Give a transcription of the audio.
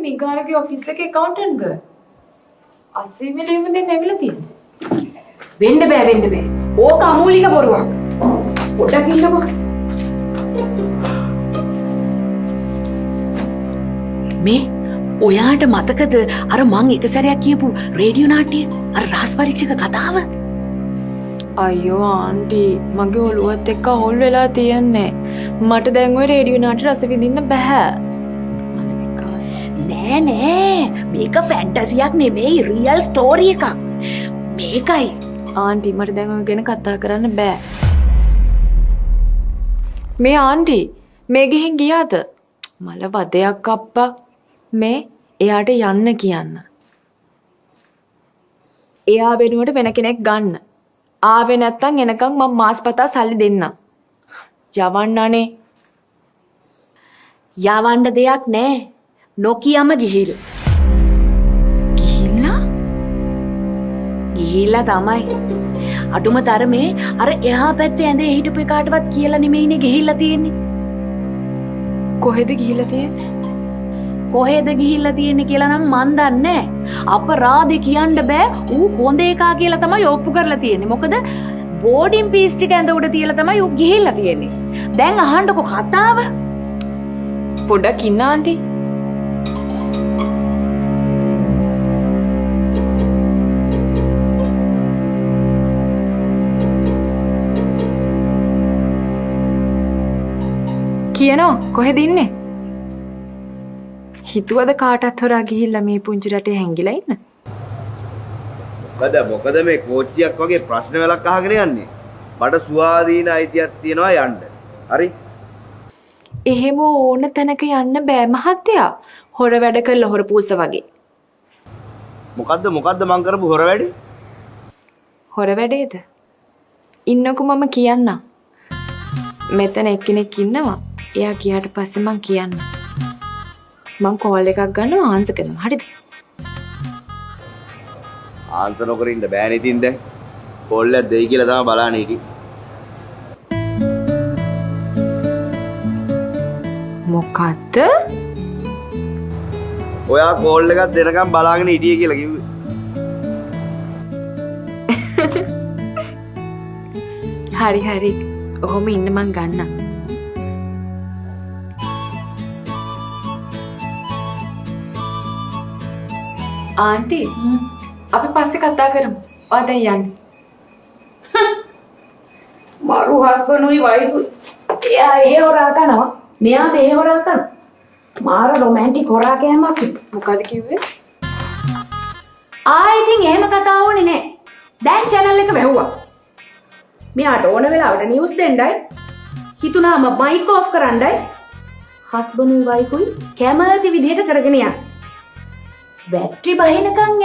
මිගාරගේ office එකේ accountant girl. අසීමේ ලියුම දෙන්න ඇවිල්ලා තියෙනවා. වෙන්න බෑ. ඕක අමූලික බොරුවක්. පොඩක් ඉන්නකෝ. මේ ඔයාට මතකද අර මං එක සැරයක් කියපු රේඩියෝ නාට්‍ය අර රාස් පරීක්ෂක කතාව? අයියෝ ආන්ටි මගේ ඔළුවත් එක්ක හොල් වෙලා තියන්නේ. මට දැන් ওই රේඩියෝ නාට්‍ය රස විඳින්න බෑ. නෑ මේක ෆැන්ටසියක් නෙමෙයි රියල් ස්ටෝරි එකක්. මේකයි ආන්ටි මට දැන් ඔය ගැන කතා කරන්න බෑ. මේ ආන්ටි මේ ගිහින් ගියාද? මල වදයක් අප්පා. මේ එයාට යන්න කියන්න. එයා වෙනුවට වෙන කෙනෙක් ගන්න. ආවේ නැත්තම් එනකන් මම මාස්පතා සල්ලි දෙන්නම්. යවන්නනේ. යවන්න දෙයක් නෑ. නොකියම ගිහිල්ලා. ගිහිල්ලා තමයි. අඩුම තරමේ අර එහා පැත්තේ ඇඳේ හිටපු එකාටවත් කියලා නෙමෙයිනේ ගිහිල්ලා තියෙන්නේ. කොහෙද ගිහිල්ලා තියෙන්නේ? කොහෙද ගිහිල්ලා තියෙන්නේ කියලා නම් මන් දන්නේ නෑ. අපරාධේ කියන්න බෑ. ඌ හොඳ එකා කියලා තමයි ඔප්පු කරලා තියෙන්නේ. මොකද බෝඩින් පීස් ටික ඇඳ උඩ තියලා තමයි ඌ ගිහිල්ලා තියෙන්නේ. දැන් අහන්නකෝ කතාව. පොඩක් ඉන්න ආන්ටි. කියනවා කොහෙද ඉන්නේ? හිතුවද කාටත් හොරා ගිහිල්ලා මේ පුංචි රටේ හැංගිලා ඉන්න? මොකද මේ කෝච්චියක් වගේ ප්‍රශ්න වලක් අහගෙන යන්නේ. මට ස්වාධීන අයිතියක් තියෙනවා යන්න. හරි? එහෙම ඕන තැනක යන්න බෑ මහත්තයා. හොර වැඩ කරලා හොර පූස වගේ. මොකද්ද මං කරපු හොර වැඩේ? හොර වැඩේද? ඉන්නකෝ මම කියන්නම්. මෙතන එක්කෙනෙක් ඉන්නවා. එයා ගියාට පස්සේ මං කියන්න. මං කෝල් එකක් ගන්නවා ආන්සර් කරනවා. හරිද? ආන්සර් නොකර ඉන්න බෑනේ ඉතින් දැන්. කෝල් එක දෙයි කියලා තමයි බලන්නේ ඉතින්. මොකද්ද? ඔයා කෝල් එකක් දෙනකම් බලාගෙන හිටියේ කියලා කිව්වේ. හරි. ඔහොම ඉන්න මං ගන්නම්. ආන්ටි අපි පස්සේ කතා කරමු. ඔයා දැන් යන්න. මරු හස්බන්ඩ්ුයි වයිෆුයි. එයා එහෙ හොරා කරනවා. මෙයා මෙහෙ හොරා කරනවා. මාර රොමැන්ටික් හොරා කෑමක්. මොකද කිව්වේ? ඉතින් එහෙම කතා ඕනේ නෑ. දැන් channel එක වැහුවා. මෙයාට ඕන වෙලාවට නිවුස් දෙන්නයි. හිතුණාම මයික් ඔෆ් කරන්නයි. හස්බන්ඩ්ුයි වයිෆුයි කැමති විදිහට කරගෙන යන්න. බැටරි බහිනකන්